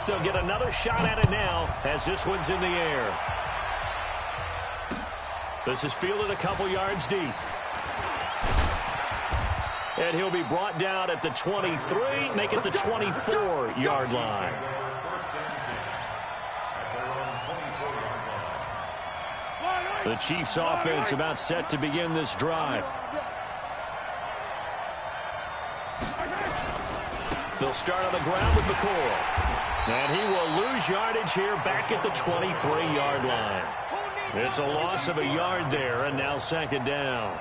looks they'll get another shot at it now as this one's in the air. This is fielded a couple yards deep. And he'll be brought down at the 23, make it the 24-yard line. The Chiefs offense about set to begin this drive. They'll start on the ground with McCoy. And he will lose yardage here back at the 23-yard line. It's a loss of a yard there, and now second down.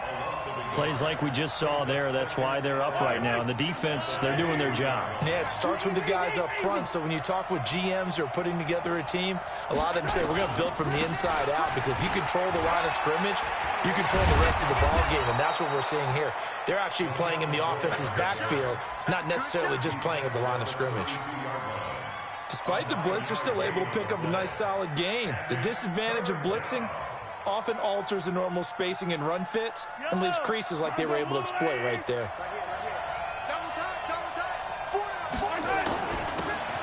Plays like we just saw there, that's why they're up right now. And the defense, they're doing their job. Yeah, it starts with the guys up front. So when you talk with GMs who are putting together a team, a lot of them say we're going to build from the inside out, because if you control the line of scrimmage, you control the rest of the ball game, and that's what we're seeing here. They're actually playing in the offense's backfield, not necessarily just playing at the line of scrimmage. Despite the blitz, they're still able to pick up a nice, solid gain. The disadvantage of blitzing often alters the normal spacing and run fits and leaves creases like they were able to exploit right there.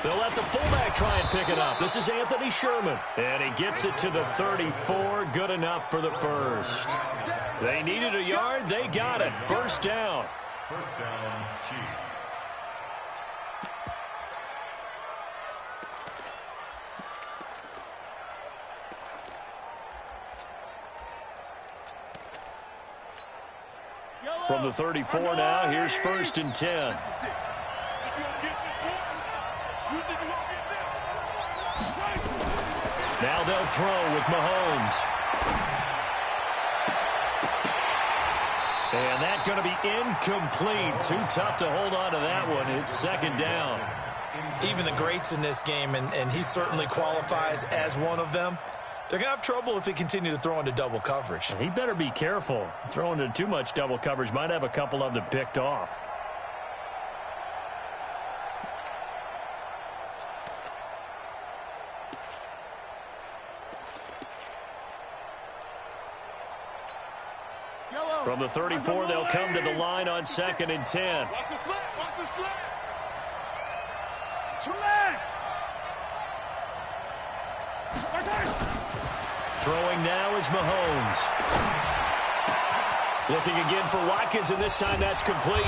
They'll let the fullback try and pick it up. This is Anthony Sherman. And he gets it to the 34. Good enough for the first. They needed a yard. They got it. First down. First down, Chiefs. From the 34 now, here's first and 10. Now they'll throw with Mahomes. And that's going to be incomplete. Too tough to hold on to that one. It's second down. Even the greats in this game, and he certainly qualifies as one of them, they're going to have trouble if they continue to throw into double coverage. He better be careful. Throwing into too much double coverage might have a couple of them picked off. From the 34, they'll come to the line on second and 10. Watch the slant. Watch the slant. Slant. Throwing now is Mahomes. Looking again for Watkins, and this time that's complete.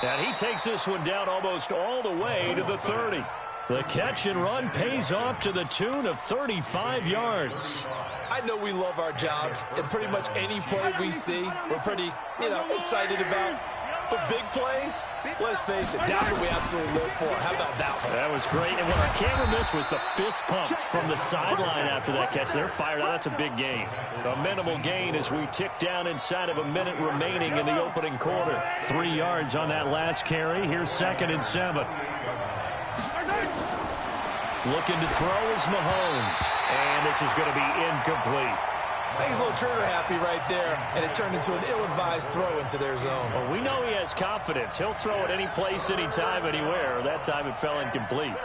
And he takes this one down almost all the way to the 30. The catch and run pays off to the tune of 35 yards. I know we love our jobs, and pretty much any play we see, we're pretty, excited about. But big plays, let's face it, that's what we absolutely live for. How about that one? That was great. And what our camera missed was the fist pump from the sideline after that catch. They're fired out. That's a big gain. A minimal gain as we tick down inside of a minute remaining in the opening quarter. 3 yards on that last carry. Here's second and 7. Looking to throw is Mahomes. And this is going to be incomplete. I think he's a little trigger happy right there, and it turned into an ill-advised throw into their zone. Well, we know he has confidence. He'll throw it any place, anytime, anywhere. That time it fell incomplete.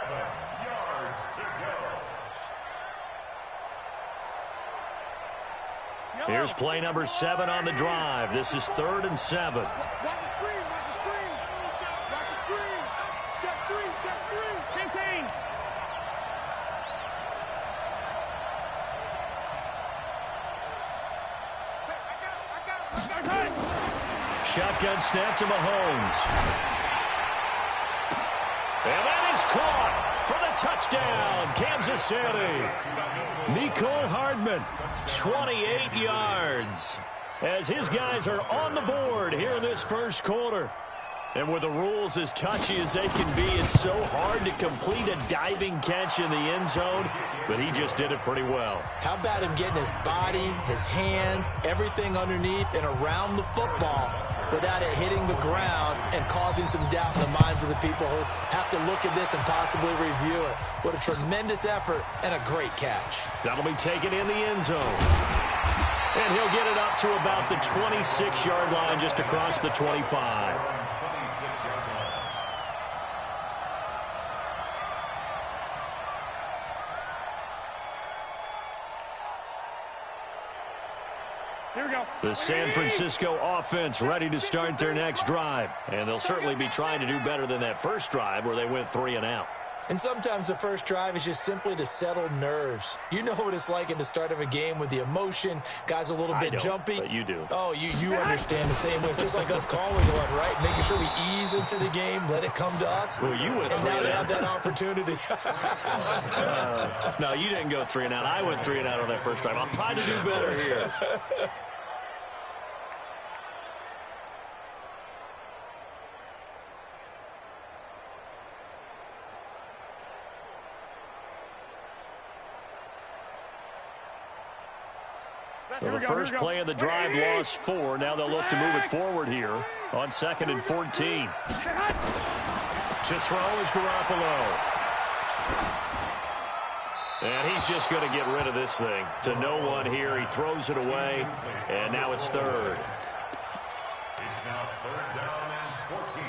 Here's play number 7 on the drive. This is 3rd and 7. Watch the screen. Watch the screen. Watch the screen. Check 3. Check 3. 15. Shotgun snap to Mahomes. And that is caught for the touchdown, Kansas City. Mecole Hardman, 28 yards. As his guys are on the board here in this first quarter. And with the rules as touchy as they can be, it's so hard to complete a diving catch in the end zone, but he just did it pretty well. How about him getting his body, his hands, everything underneath and around the football without it hitting the ground and causing some doubt in the minds of the people who have to look at this and possibly review it. What a tremendous effort and a great catch. That'll be taken in the end zone. And he'll get it up to about the 26-yard line, just across the 25. Here we go. The San Francisco offense ready to start their next drive. And they'll certainly be trying to do better than that first drive where they went 3 and out. And sometimes the first drive is just simply to settle nerves. You know what it's like at the start of a game with the emotion, guys a little bit jumpy. But you do. Oh, you understand the same way. Just like us calling one, right? Making sure we ease into the game, let it come to us. Well, you went and now they have that opportunity. No, you didn't go 3 and out. I went 3 and out on that first drive. I'm trying to do better here. So the first play of the drive lost 4. Now they'll look to move it forward here on 2nd and 14. To throw is Garoppolo. And he's just going to get rid of this thing. To no one here. He throws it away. And now it's 3rd. It's now 3rd down and 14.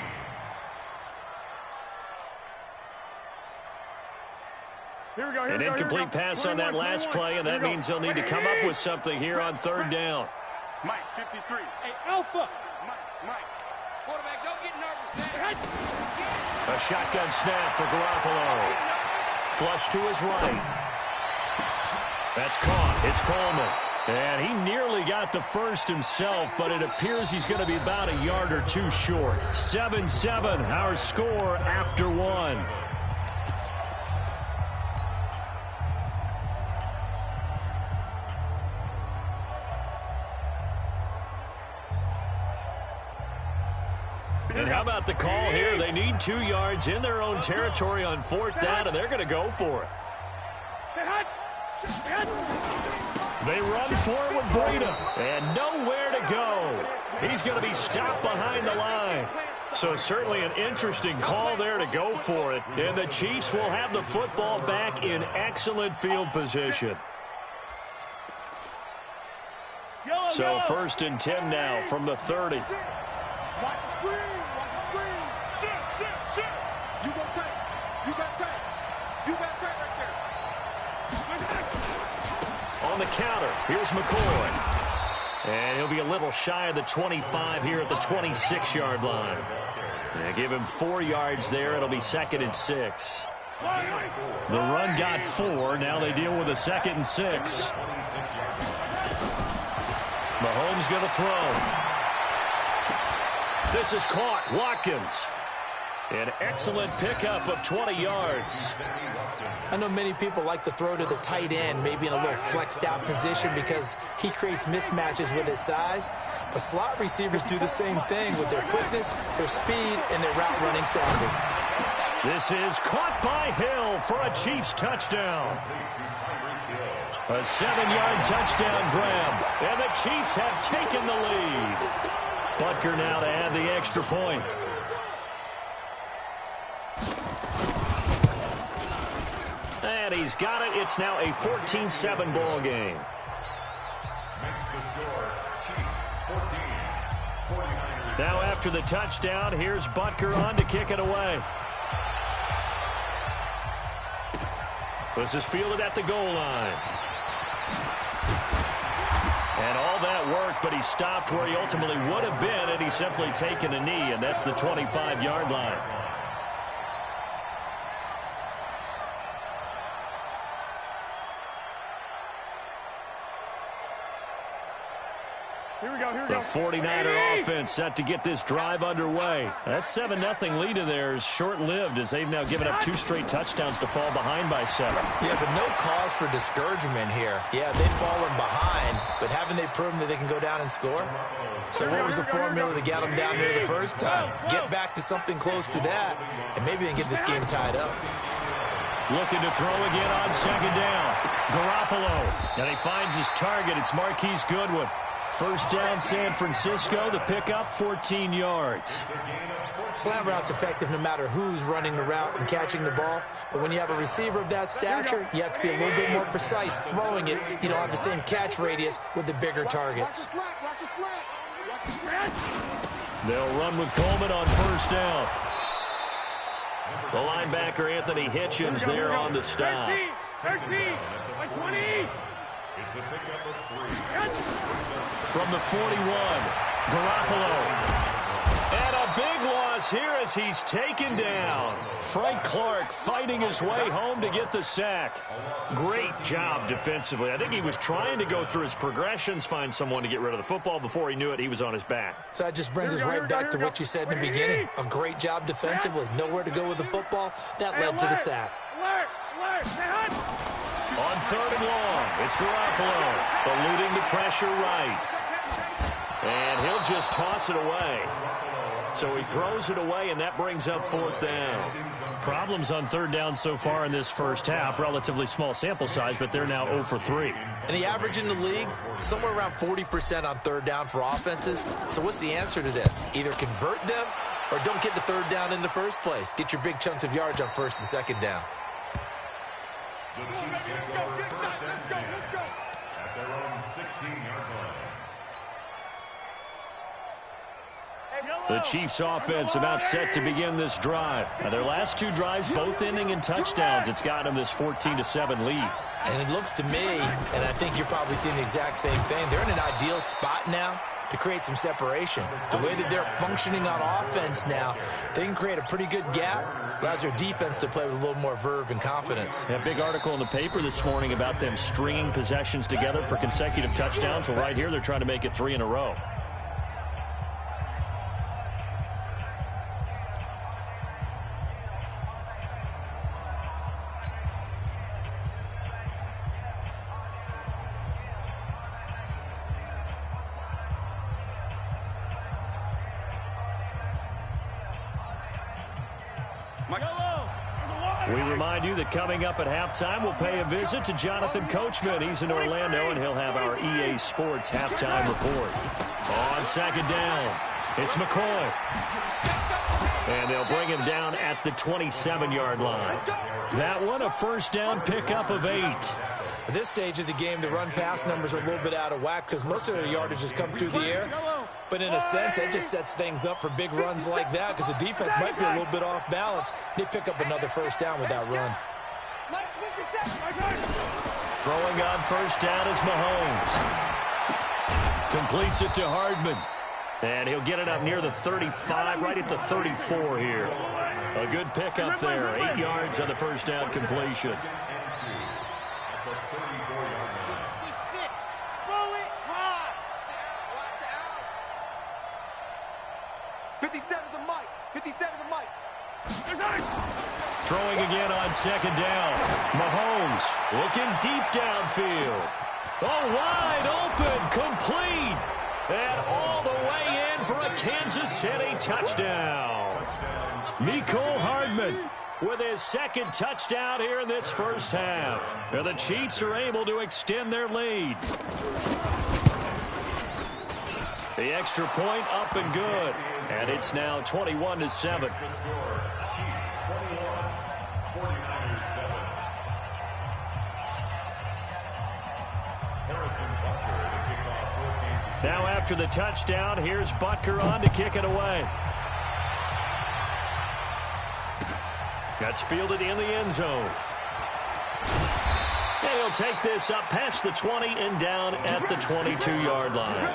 An incomplete pass on that last play, and that means they'll need to come up with something here on 3rd down. Mike, 53. Hey, Alpha. Mike. Quarterback, don't get nervous. A shotgun snap for Garoppolo. Flush to his right. That's caught. It's Coleman. And he nearly got the first himself, but it appears he's going to be about a yard or 2 short. 7-7, our score after 1. And how about the call here? They need 2 yards in their own territory on 4th down, and they're going to go for it. They run forward with Breida, and nowhere to go. He's going to be stopped behind the line. So certainly an interesting call there to go for it. And the Chiefs will have the football back in excellent field position. So 1st and 10 now from the 30. Watch the screen. Shit. You got tight. You got tight right there. On the counter, here's McCoy. And he'll be a little shy of the 25 here at the 26-yard line. They give him 4 yards there. It'll be 2nd and 6. The run got 4. Now they deal with a 2nd and 6. Mahomes going to throw. This is caught. Watkins. An excellent pickup of 20 yards. I know many people like to throw to the tight end, maybe in a little flexed out position because he creates mismatches with his size. But slot receivers do the same thing with their quickness, their speed, and their route running savvy. This is caught by Hill for a Chiefs touchdown. A 7-yard touchdown grab, and the Chiefs have taken the lead. Butker now to add the extra point. And he's got it. It's now a 14-7 ball game. Makes the score, Chiefs 14, 49ers. Now after the touchdown, here's Butker on to kick it away. This is fielded at the goal line. And all that work, but he stopped where he ultimately would have been had he simply taken a knee, and that's the 25-yard line. The 49er offense set to get this drive underway. That 7-0 lead of theirs short-lived as they've now given up 2 straight touchdowns to fall behind by 7. Yeah, but no cause for discouragement here. Yeah, they've fallen behind, but haven't they proven that they can go down and score? So what was the formula that got them down there the first time? Get back to something close to that, and maybe they can get this game tied up. Looking to throw again on 2nd down. Garoppolo. And he finds his target. It's Marquise Goodwin. First down, San Francisco, to pick up 14 yards. Slant route's effective no matter who's running the route and catching the ball. But when you have a receiver of that stature, you have to be a little bit more precise throwing it. You don't have the same catch radius with the bigger targets. They'll run with Coleman on 1st down. The linebacker, Anthony Hitchens, there on the stop. 13, 20. It's a pickup of 3. From the 41, Garoppolo. And a big one loss here as he's taken down. Frank Clark fighting his way home to get the sack. Great job defensively. I think he was trying to go through his progressions, find someone to get rid of the football. Before he knew it, he was on his back. So that just brings us right back to what you said in the beginning. A great job defensively. Nowhere to go with the football. That led to the sack. On 3rd and long, it's Garoppolo eluding the pressure right. And he'll just toss it away. So he throws it away, and that brings up 4th down. Problems on 3rd down so far in this first half. Relatively small sample size, but they're now 0 for 3. And the average in the league, somewhere around 40% on 3rd down for offenses. So what's the answer to this? Either convert them or don't get the 3rd down in the first place. Get your big chunks of yards on 1st and 2nd down. Let's go. At their own 16-yard line. The Chiefs' offense about set to begin this drive. Now, their last 2 drives, both ending in touchdowns. It's got them this 14-7 lead. And it looks to me, and I think you're probably seeing the exact same thing, they're in an ideal spot now to create some separation. The way that they're functioning on offense now, they can create a pretty good gap. Allows their defense to play with a little more verve and confidence. A big article in the paper this morning about them stringing possessions together for consecutive touchdowns. Well, right here, they're trying to make it 3 in a row. We remind you that coming up at halftime, we'll pay a visit to Jonathan Coachman. He's in Orlando, and he'll have our EA Sports halftime report. On 2nd down, it's McCoy. And they'll bring him down at the 27-yard line. That one, a 1st down pickup of 8. At this stage of the game, the run-pass numbers are a little bit out of whack because most of their yardage has come through the air. But in a sense, that just sets things up for big runs like that because the defense might be a little bit off balance. They pick up another 1st down with that run. Throwing on 1st down is Mahomes. Completes it to Hardman. And he'll get it up near the 35, right at the 34 here. A good pickup there. 8 yards on the 1st down completion. 57's the mic. 57's the mic. Throwing again on 2nd down. Mahomes looking deep downfield. Oh, wide open, complete. And all the way in for a Kansas City touchdown. Mecole Hardman with his 2nd touchdown here in this first half. And the Chiefs are able to extend their lead. The extra point up and good. And it's now 21-7. Now after the touchdown, here's Butker on to kick it away. That's fielded in the end zone. And he'll take this up past the 20 and down at the 22-yard line.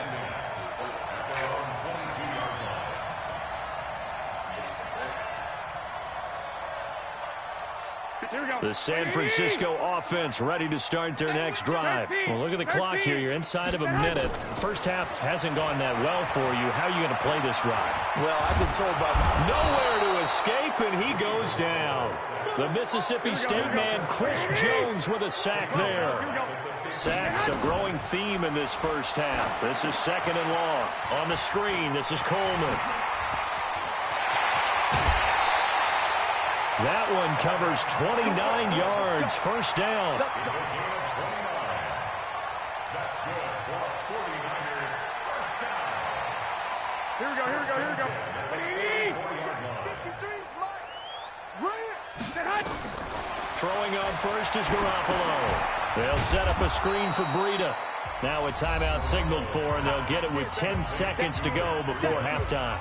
The San Francisco offense ready to start their next drive. Well, look at the clock here. You're inside of a minute. First half hasn't gone that well for you. How are you going to play this drive? Well, I've been told by nowhere to escape, and he goes down. The Mississippi State man, Chris Jones, with a sack there. Sacks a growing theme in this first half. This is 2nd and long. On the screen, this is Coleman. That one covers 29 yards, 1st down. That's good for a 49er first down. Here we go. 53's mine. Throwing on 1st is Garoppolo. They'll set up a screen for Breida. Now a timeout signaled for, and they'll get it with 10 seconds to go before halftime.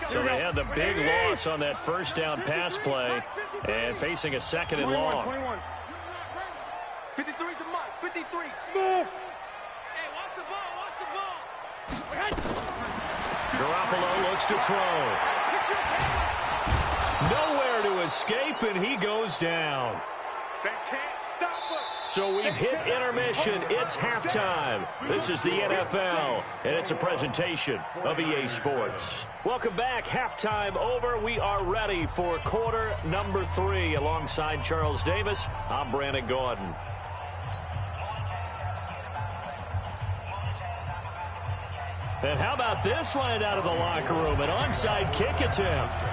So they had the big loss on that 1st down pass play and facing a 2nd and long. 53's the mic. 53. Smooth. Garoppolo looks to throw. Nowhere to escape, and he goes down. They can't stop us. So we've hit intermission. It's halftime. This is the NFL, and it's a presentation of EA Sports. Welcome back. Halftime over. We are ready for quarter number 3. Alongside Charles Davis, I'm Brandon Gordon. And how about this right out of the locker room? An onside kick attempt.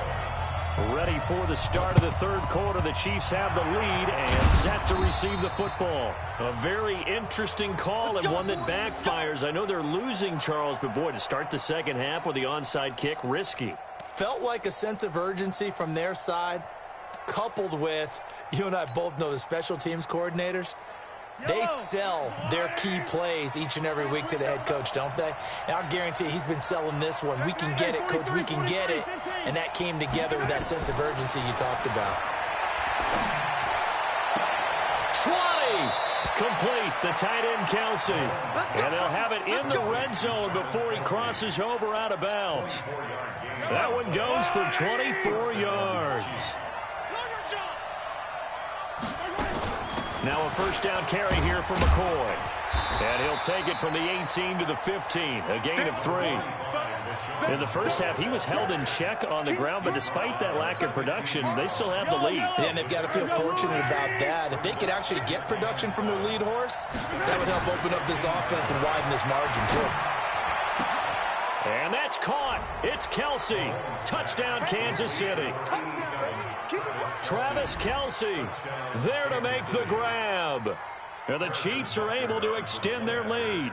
Ready for the start of the third quarter. The Chiefs have the lead and set to receive the football. A very interesting call and one that backfires. I know they're losing, Charles, but boy, to start the second half with the onside kick, risky. Felt like a sense of urgency from their side, coupled with, you and I both know the special teams coordinators. They sell their key plays each and every week to the head coach, don't they? And I'll guarantee he's been selling this one. We can get it, coach, we can get it. And that came together with that sense of urgency you talked about. 20. Complete, the tight end, Kelsey. And they'll have it in the red zone before he crosses over out of bounds. That one goes for 24 yards. Now a first down carry here for McCoy. And he'll take it from the 18 to the 15, a gain of 3. In the first half, he was held in check on the ground, but despite that lack of production, they still have the lead. Yeah, and they've got to feel fortunate about that. If they could actually get production from their lead horse, that would help open up this offense and widen this margin, too. And that's caught. It's Kelsey. Touchdown, Kansas City. Travis Kelsey there to make the grab. And the Chiefs are able to extend their lead.